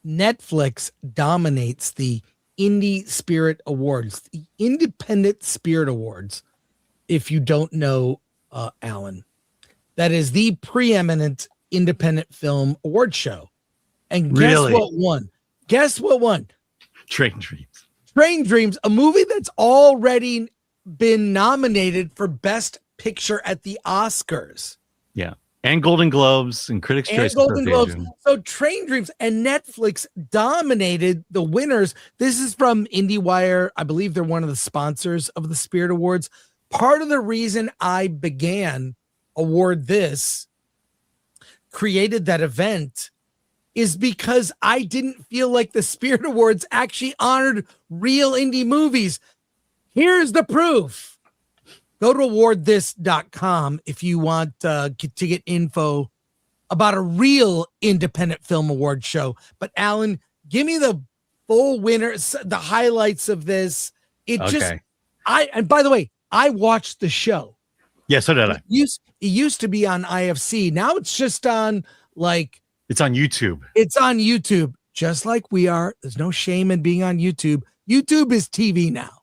Netflix dominates the Indie Spirit Awards, the Independent Spirit Awards. If you don't know, Alan, that is the preeminent independent film award show. And guess what won? Guess what won? Train Dreams. Train Dreams, a movie that's already been nominated for Best Picture at the Oscars. Yeah. And Golden Globes and Critics' Choice. Golden Globes. So Train Dreams and Netflix dominated the winners. This is from IndieWire. I believe they're one of the sponsors of the Spirit Awards. Part of the reason I began Award This, created that event, is because I didn't feel like the Spirit Awards actually honored real indie movies. Here's the proof. Go to awardthis.com if you want to get info about a real independent film award show. But Alan, give me the full winners, the highlights of this. And by the way, I watched the show. Yeah, so did I. It used to be on IFC. Now it's just on it's on YouTube. It's on YouTube, just like we are. There's no shame in being on YouTube. YouTube is TV now.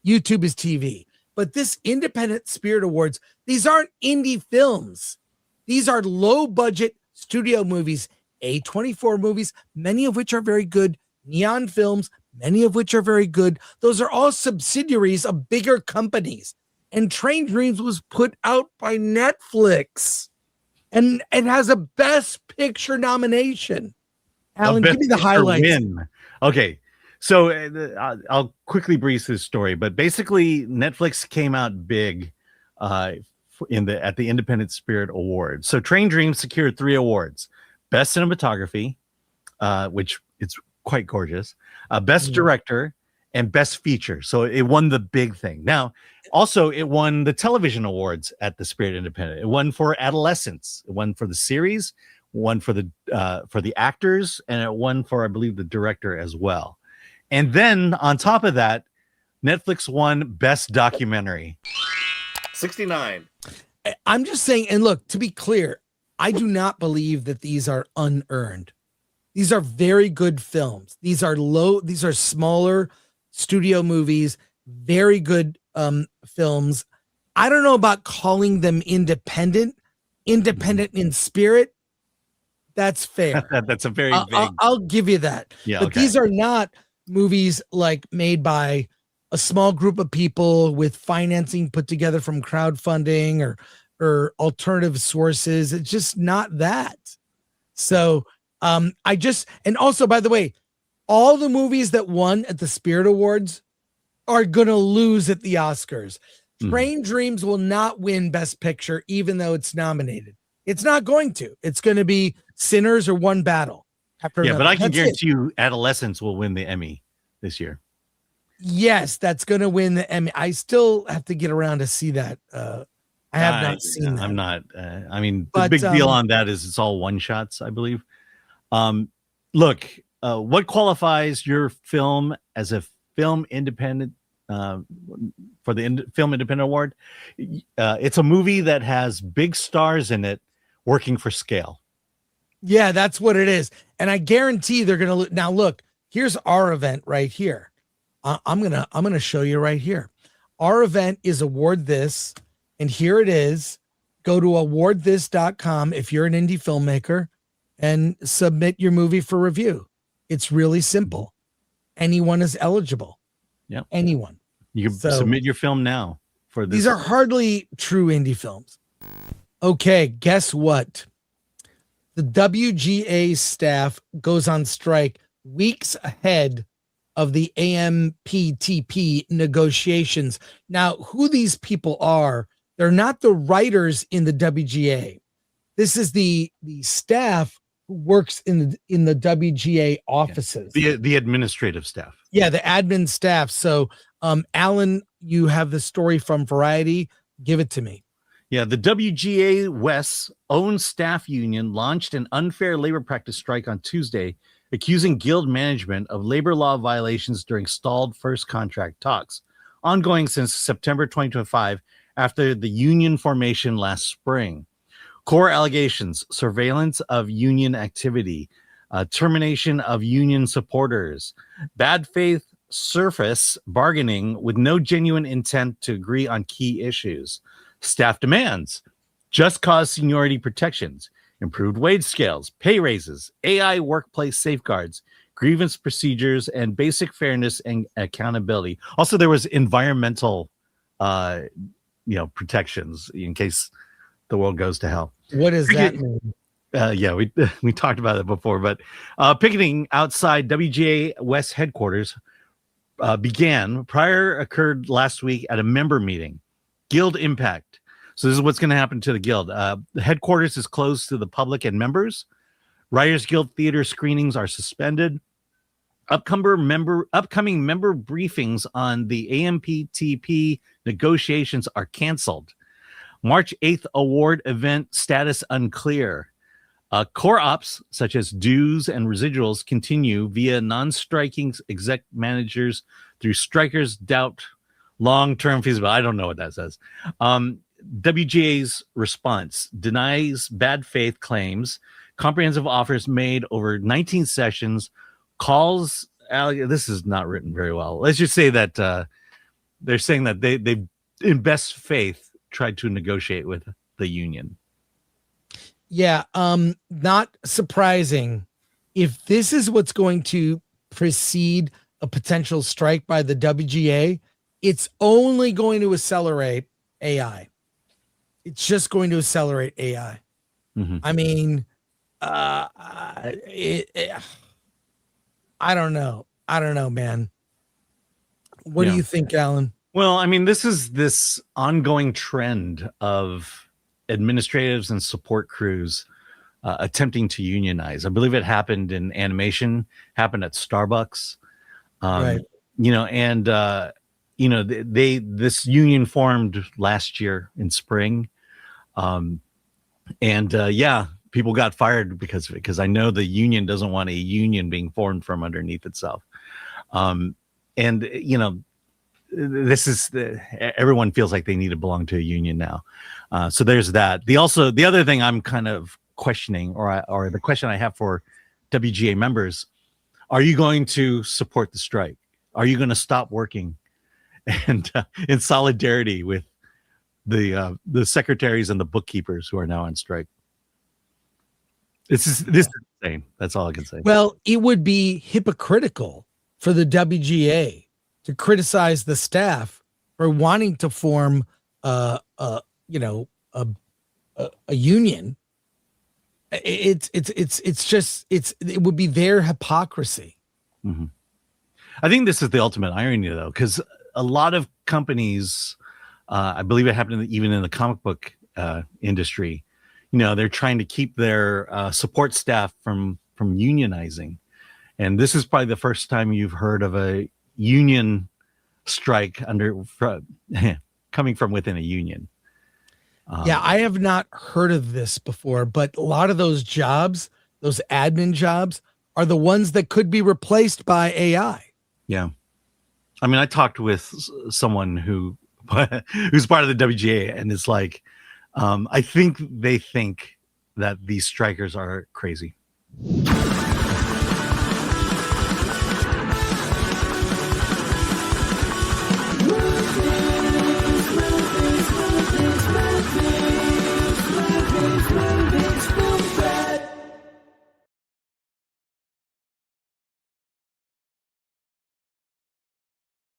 YouTube is TV. But this Independent Spirit Awards, these aren't indie films. These are low-budget studio movies, A24 movies, many of which are very good, Neon Films, many of which are very good. Those are all subsidiaries of bigger companies. And Train Dreams was put out by Netflix. And it has a Best Picture nomination. Alan, give me the highlights. Win. Okay. So I'll quickly breeze this story, but basically Netflix came out big at the Independent Spirit Awards. So Train Dreams secured 3 awards: Best Cinematography, which it's quite gorgeous, Best Director, and Best Feature. So it won the big thing. Now, also it won the television awards at the Spirit Independent. It won for Adolescence. It won for the series, won for the actors, and it won for, I believe, the director as well. And then on top of that, Netflix won Best Documentary. 69. I'm just saying, and look, to be clear, I do not believe that these are unearned. These are very good films. These are smaller studio movies, very good films. I don't know about calling them independent in spirit. That's fair. That's a very vague. I'll give you that. Yeah, but these are not movies made by a small group of people with financing put together from crowdfunding or alternative sources. It's just not that. So and also, by the way, all the movies that won at the Spirit Awards are going to lose at the Oscars. Train Dreams will not win Best Picture, even though it's nominated. It's not going to. It's going to be Sinners or One Battle. But I can guarantee you Adolescence will win the Emmy this year. Yes, that's going to win the Emmy. I still have to get around to see that. I have not seen that. I'm not. The big deal on that is it's all one shots, I believe. Look, what qualifies your film as a film independent for the Film Independent Award? It's a movie that has big stars in it working for scale. Yeah, that's what it is. And I guarantee they're going to now look, here's our event right here. I'm going to show you right here. Our event is Award This, and here it is. Go to awardthis.com if you're an indie filmmaker and submit your movie for review. It's really simple. Anyone is eligible. Yeah. Anyone. You can submit your film now for this. These are hardly true indie films. Okay, guess what? The WGA staff goes on strike weeks ahead of the AMPTP negotiations. Now, who these people are, they're not the writers in the WGA. This is the staff who works in the WGA offices. The administrative staff. Yeah, the admin staff. So, Alan, you have the story from Variety. Give it to me. Yeah, the WGA West's own staff union launched an unfair labor practice strike on Tuesday, accusing guild management of labor law violations during stalled first contract talks, ongoing since September 2025 after the union formation last spring. Core allegations: surveillance of union activity, termination of union supporters, bad faith surface bargaining with no genuine intent to agree on key issues, staff demands, just cause seniority protections, improved wage scales, pay raises, AI workplace safeguards, grievance procedures, and basic fairness and accountability. Also, there was environmental, protections in case the world goes to hell. What does that mean? Yeah, we talked about it before, but picketing outside WGA West headquarters began. Prior occurred last week at a member meeting. Guild impact. So this is what's going to happen to the Guild. The headquarters is closed to the public and members. Writers Guild theater screenings are suspended. Upcoming member briefings on the AMPTP negotiations are canceled. March 8th award event status unclear. Core ops, such as dues and residuals, continue via non-striking exec managers through strikers doubt long-term feasibility. I don't know what that says. WGA's response denies bad faith claims, comprehensive offers made over 19 sessions, calls. This is not written very well. Let's just say that they're saying that they in best faith tried to negotiate with the union. Yeah, not surprising if this is what's going to precede a potential strike by the WGA. It's only going to accelerate AI. It's just going to accelerate AI. Mm-hmm. I mean, I don't know. I don't know, man. What do you think, Alan? Well, I mean, this is this ongoing trend of administratives and support crews attempting to unionize. I believe it happened in animation, happened at Starbucks. Right. This union formed last year in spring. People got fired because of it, because I know the union doesn't want a union being formed from underneath itself. This is everyone feels like they need to belong to a union now. So there's that. The other thing I'm kind of questioning, or the question I have for WGA members, are you going to support the strike? Are you going to stop working and in solidarity with the secretaries and the bookkeepers who are now on strike? This is insane. That's all I can say. Well, it would be hypocritical for the WGA to criticize the staff for wanting to form a union. It would be their hypocrisy. Mm-hmm. I think this is the ultimate irony, though, because a lot of companies, I believe it happened even in the comic book industry, they're trying to keep their support staff from unionizing. And this is probably the first time you've heard of a union strike coming from within a union. Yeah, I have not heard of this before, but a lot of those jobs, those admin jobs, are the ones that could be replaced by AI. Yeah. I mean, I talked with someone who's part of the WGA, and it's like, I think they think that these strikers are crazy.